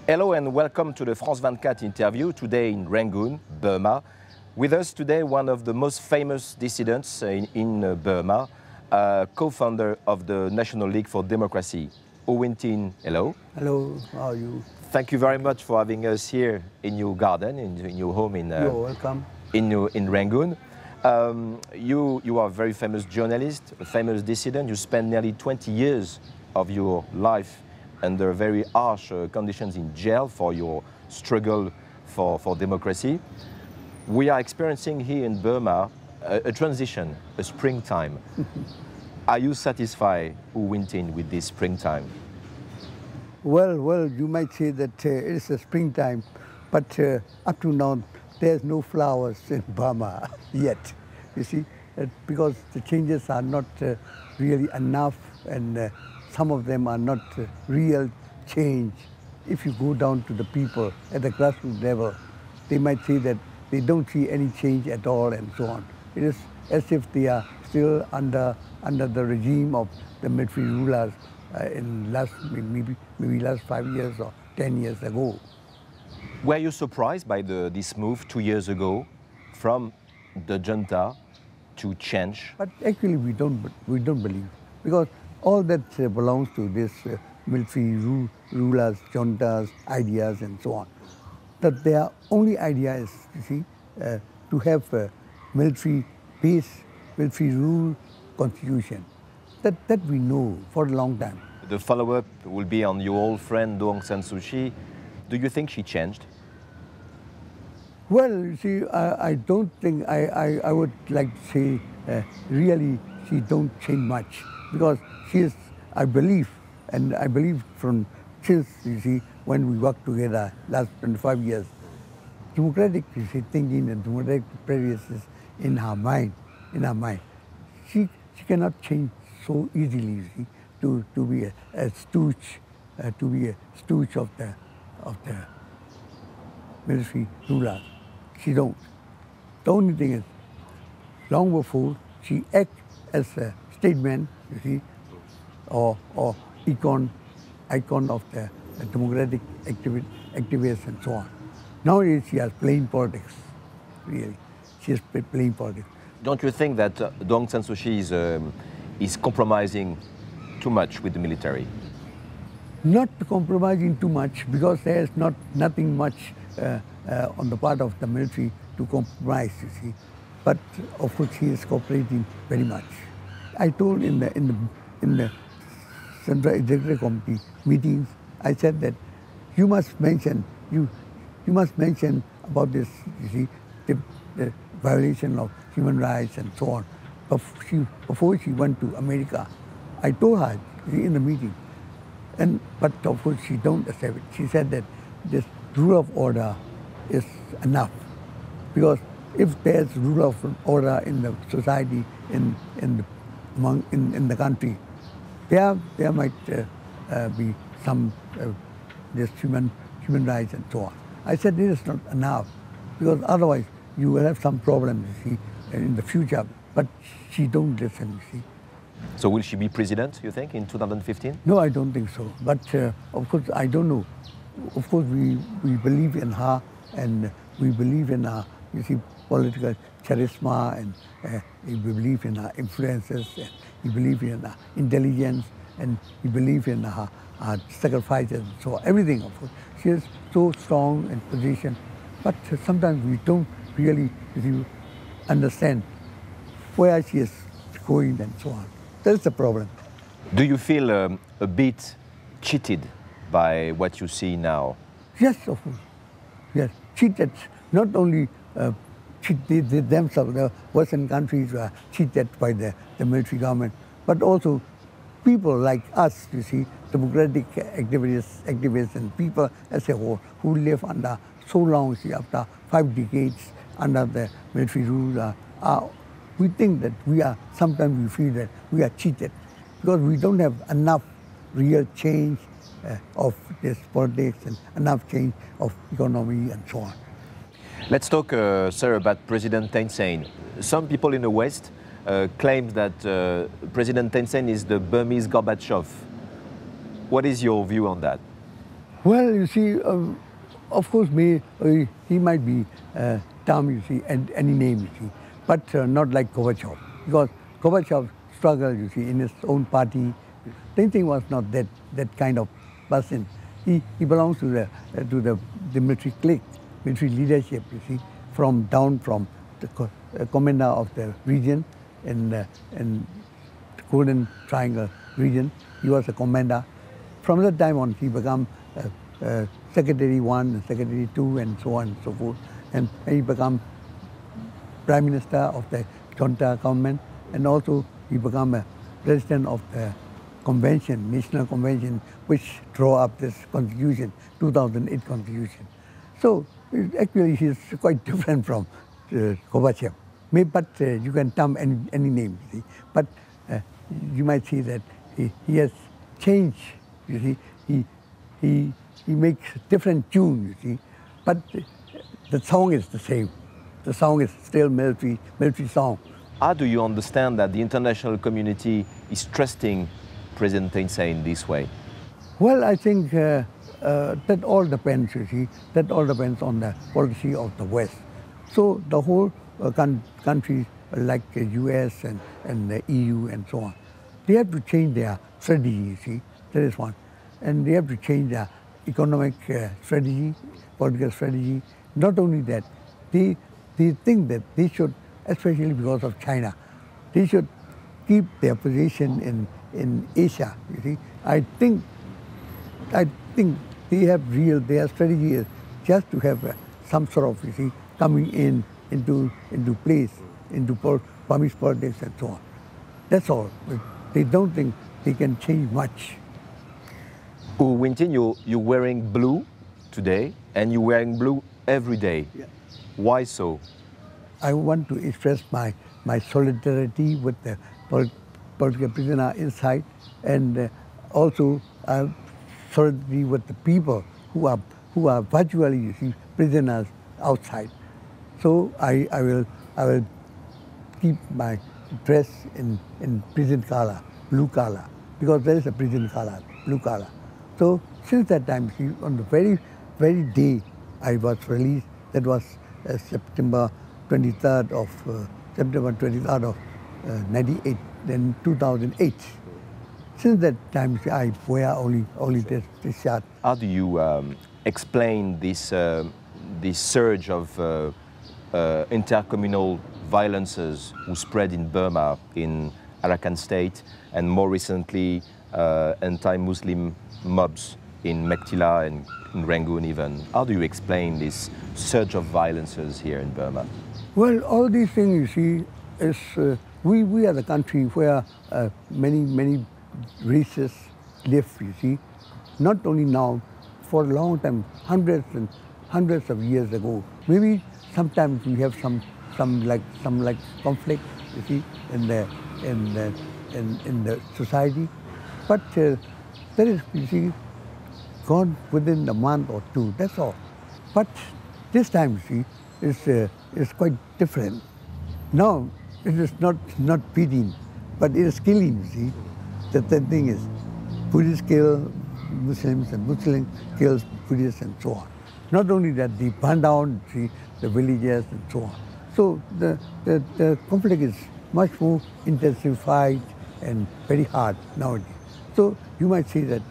Hello and welcome to the France 24 interview today in Rangoon, Burma. With us today, one of the most famous dissidents in Burma, co-founder of the National League for Democracy, Suu Kyi. Hello. Hello, how are you? Thank you very much for having us here in your garden, in your home You're welcome. in Rangoon. You are a very famous journalist, a famous dissident. You spent nearly 20 years of your life under very harsh conditions in jail for your struggle for democracy. We are experiencing here in Burma a transition, a springtime. Are you satisfied, Suu Kyi, with this springtime? Well, you might say that it's a springtime, but up to now, there's no flowers in Burma yet, you see, because the changes are not really enough, and some of them are not real change. If you go down to the people at the grassroots level, they might say that they don't see any change at all and so on. It is as if they are still under the regime of the military rulers in maybe last 5 years or 10 years ago. Were you surprised by this move 2 years ago from the junta to change? But actually we don't believe, because all that belongs to this military rulers, juntas, ideas and so on. That their only idea is, you see, to have a military peace, military rule constitution. That we know for a long time. The follow-up will be on your old friend Aung San Suu Kyi. Do you think she changed? Well, you see, I don't think, I would like to say, really she don't change much, because she is, I believe from since, you see, when we worked together last 25 years, democratic, you see, thinking and democratic prejudices in her mind. She cannot change so easily, you see, to be a stooge of the military ruler. She don't. The only thing is, long before she act as a statesman, you see, or icon of the democratic activists and so on. Nowadays she is playing politics, really. She is playing politics. Don't you think that Aung San Suu Kyi is compromising too much with the military? Not compromising too much, because there is nothing much on the part of the military to compromise, you see. But of course he is cooperating very much. I told in the Central Executive Committee meetings, I said that you must mention about this, you see, the violation of human rights and so on. Before she went to America, I told her, you see, in the meeting, but of course she don't accept it. She said that this rule of order is enough, because if there's rule of order in the society, in the country, there might be some this human rights and so on. I said this is not enough, because otherwise you will have some problems, you see, in the future. But she don't listen, you see. So will she be president, you think, in 2015? No, I don't think so. But of course, I don't know. Of course, we believe in her, and we believe in her, you see, political charisma, and we believe in her influences, and we believe in her intelligence, and we believe in her sacrifices. So everything, of course, she is so strong in position. But sometimes we don't really, you see, understand where she is going and so on. That's the problem. Do you feel a bit cheated by what you see now? Yes, of course. Yes, cheated. Not only cheated themselves, the Western countries were cheated by the military government, but also people like us, you see, democratic activists and people as a whole, who live under so long, see, after 5 decades under the military rule, we think that sometimes we feel that we are cheated, because we don't have enough real change of this politics and enough change of economy and so on. Let's talk, sir, about President Tenzin. Some people in the West claim that President Tenzin is the Burmese Gorbachev. What is your view on that? Well, you see, of course, he might be termed, you see, any name, you see, but not like Gorbachev, because Gorbachev struggled, you see, in his own party. Tenzin was not that kind of person. He belongs to the military clique, military leadership, you see, down from the commander of the region in the Golden Triangle region. He was a commander. From that time on, he became Secretary 1 and Secretary 2 and so on and so forth. And he became Prime Minister of the junta government, and also he became a President of the convention, National Convention, which drew up this constitution, 2008 constitution. So actually he's quite different from Gorbachev. But you can term any name, you see. But you might see that he has changed, you see. He makes different tune, you see. But the song is the same. The song is still military song. How do you understand that the international community is trusting President Tenzin this way? Well, I think that all depends, you see. That all depends on the policy of the West. So the whole countries like the US and the EU and so on, they have to change their strategy, you see. That is one. And they have to change their economic strategy, political strategy. Not only that, they think that they should, especially because of China, they should keep their position in Asia, you see. I think they have their strategy is just to have some sort of, you see, coming into place, into Burmese politics and so on. That's all. They don't think they can change much. Wintin, you're wearing blue today, and you're wearing blue every day. Yeah. Why so? I want to express my solidarity with the political prisoner inside, and also solidarity with the people who are virtually, you see, prisoners outside. So I will keep my dress in prison color, blue color, because there is a prison color, blue color. So since that time, see, on the very day I was released, that was September 23rd of 98, then 2008. Since that time, see, I wear only this shirt. How do you explain this surge of intercommunal violences who spread in Burma, in Arakan State, and more recently anti-Muslim mobs in Mektila and in Rangoon even? How do you explain this surge of violences here in Burma? Well, all these things, you see, is we are the country where many races live, you see. Not only now, for a long time, hundreds of years ago. Maybe sometimes we have some conflict, you see, in the society, but that is, you see, gone within a month or two. That's all. But this time, you see, is quite different. Now it is not beating, but it is killing. You see, the thing is, Buddhists kill Muslims and Muslims kill Buddhists and so on. Not only that, they burn down, see, the villages and so on. So the conflict is much more intensified and very hard nowadays. So you might say that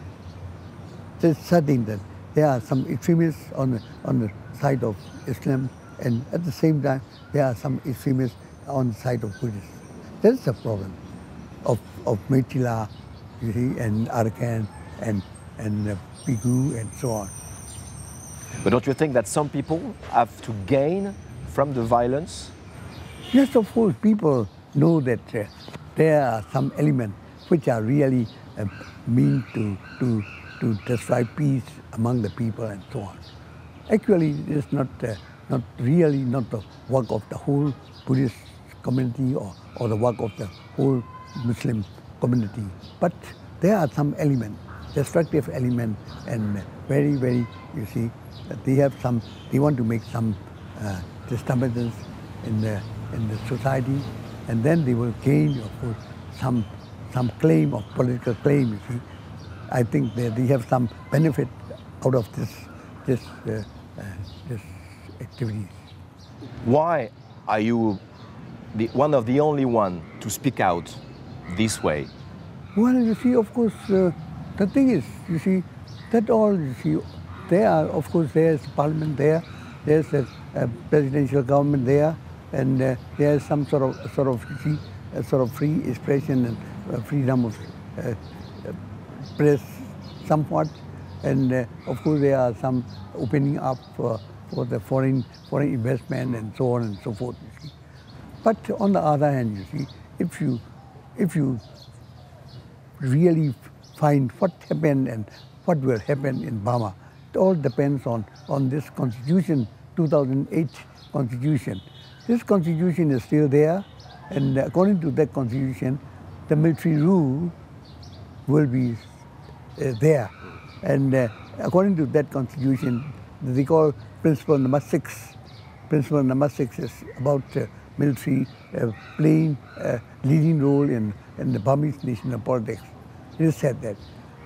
there's certain that there are some extremists on the side of Islam, and at the same time there are some extremists on the side of Buddhists. That's the problem of Mektila, you see, and Arakan and Pigu and so on. But don't you think that some people have to gain from the violence? Yes, of course, people know that there are some elements which are really mean to destroy peace among the people and so on. Actually, it's not really the work of the whole Buddhist community or the work of the whole Muslim community. But there are some elements, destructive elements, and very, you see, they want to make some disturbances in the society, and then they will gain, of course, some claim of political claim, you see. I think they have some benefit out of this activities. Why are you one of the only one to speak out this way? Well, you see, of course, the thing is, you see, that all, you see, there are, of course, there's parliament there, there's a presidential government there, and there's some sort of, you see, a sort of free expression and freedom of press, somewhat, and of course there are some opening up for the foreign investment and so on and so forth. You see. But on the other hand, you see, if you really find what happened and what will happen in Burma, it all depends on this constitution, 2008 constitution. This constitution is still there, and according to that constitution, the military rule will be there. And according to that constitution, they call principle number 6. Principle number 6 is about military playing a leading role in the Burmese national politics. It is said that.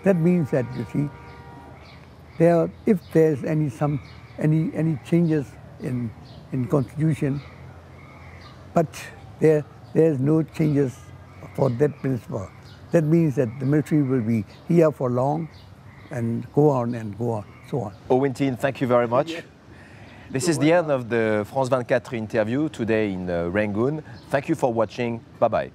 That means that, you see, if there's any changes in constitution, but there's no changes for that principle. That means that the military will be here for long and go on, so on. Owen, thank you very much. This is the end of the France 24 interview today in Rangoon. Thank you for watching. Bye-bye.